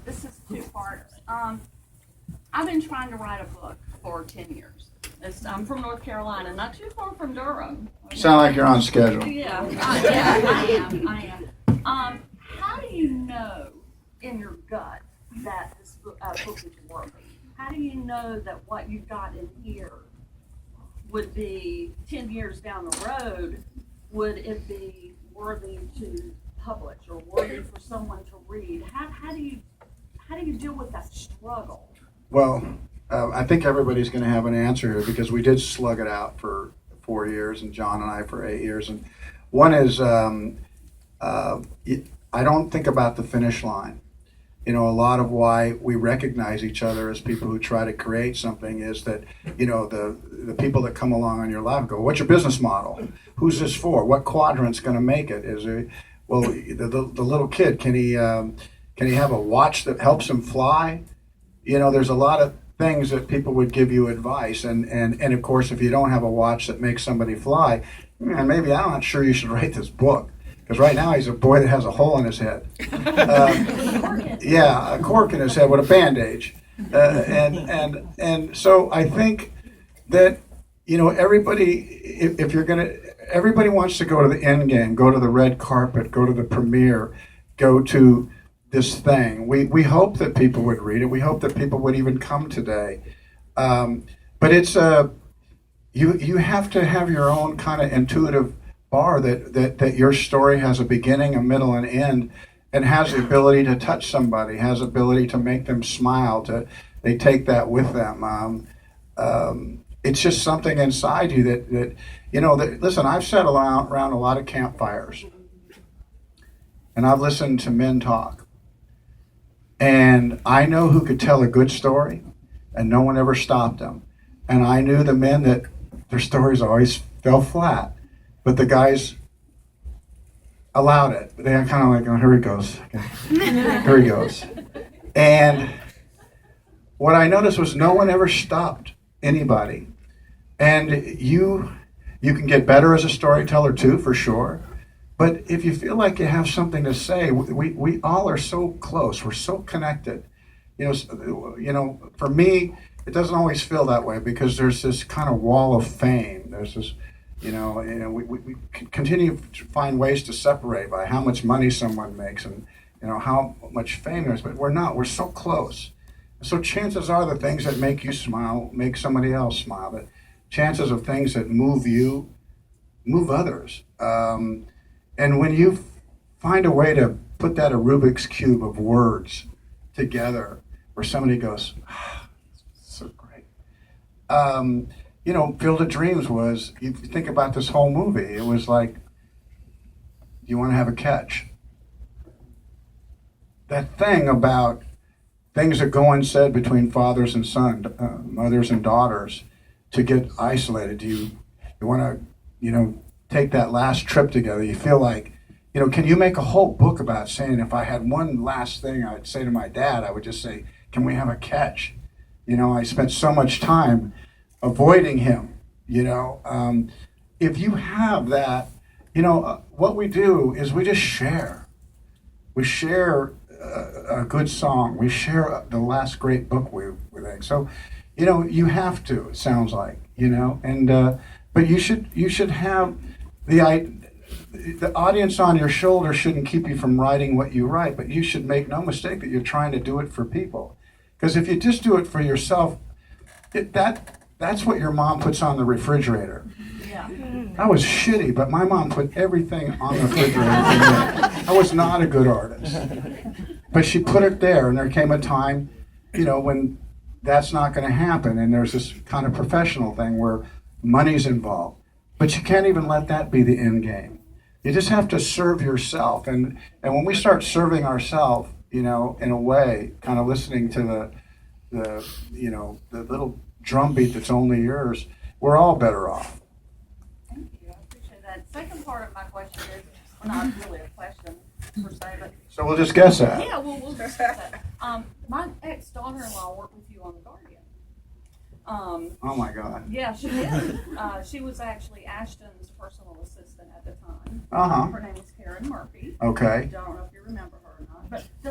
This is two parts. I've been trying to write a book for 10 years. I'm from North Carolina, not too far from Durham. Sound like you're on schedule. Yeah, I am. How do you know in your gut that this book is worthy? How do you know that what you've got in here would be 10 years down the road, would it be worthy to publish or worthy for someone to read? How do you deal with that struggle? Well, I think everybody's going to have an answer here because we did slug it out for 4 years, and John and I for 8 years. And one is I don't think about the finish line. You know, a lot of why we recognize each other as people who try to create something is that, you know, the people that come along on your life go, what's your business model? Who's this for? What quadrant's going to make it? Is it, well, the little kid, can he have a watch that helps him fly? You know, there's a lot of things that people would give you advice. And of course, if you don't have a watch that makes somebody fly, man, maybe I'm not sure you should write this book. Because right now he's a boy that has a hole in his head. Yeah, a cork in his head with a bandage. And so I think that, you know, everybody, if you're going to, everybody wants to go to the end game, go to the red carpet, go to the premiere, go to this thing. We hope that people would read it. We hope that people would even come today. But it's you have to have your own kind of intuitive bar that your story has a beginning, a middle, and end, and has the ability to touch somebody, has the ability to make them smile. They take that with them. It's just something inside you that you know. Listen, I've sat around a lot of campfires, and I've listened to men talk, and I know who could tell a good story, and no one ever stopped them. And I knew the men that their stories always fell flat. But the guys allowed it. They are kind of like, oh, here he goes. Here he goes. And what I noticed was no one ever stopped anybody. And you can get better as a storyteller too, for sure. But if you feel like you have something to say, we all are so close. We're so connected. You know, for me, it doesn't always feel that way because there's this kind of wall of fame. There's this. You know, we continue to find ways to separate by how much money someone makes and, you know, how much fame there is, but we're not. We're so close. So chances are the things that make you smile make somebody else smile. The chances of things that move you move others. And when you find a way to put that a Rubik's Cube of words together where somebody goes, so great. You know, Field of Dreams was, you think about this whole movie, it was like, do you want to have a catch? That thing about things that go unsaid between fathers and sons, mothers and daughters, to get isolated. Do you want to, you know, take that last trip together? You feel like, you know, can you make a whole book about saying, if I had one last thing I'd say to my dad, I would just say, can we have a catch? You know, I spent so much time avoiding him, you know. If you have that, you know, what we do is we just share. We share a good song. We share the last great book we think. So, you know, you have to, it sounds like, you know, and but you should have the audience on your shoulder shouldn't keep you from writing what you write, but you should make no mistake that you're trying to do it for people. Because if you just do it for yourself, that's what your mom puts on the refrigerator. Yeah. I was shitty, but my mom put everything on the refrigerator for me. I was not a good artist. But she put it there, and there came a time, you know, when that's not going to happen, and there's this kind of professional thing where money's involved. But you can't even let that be the end game. You just have to serve yourself. And when we start serving ourselves, you know, in a way, kind of listening to the you know, the little drumbeat that's only yours, we're all better off. Thank you. I appreciate that. Second part of my question is, well, not really a question per se, but So we'll just guess that. yeah, we'll discuss that. My ex-daughter-in-law worked with you on The Guardian. Oh my God. Yeah, she did. She was actually Ashton's personal assistant at the time. Uh-huh. Her name was Karen Murphy. Okay. I don't know if you remember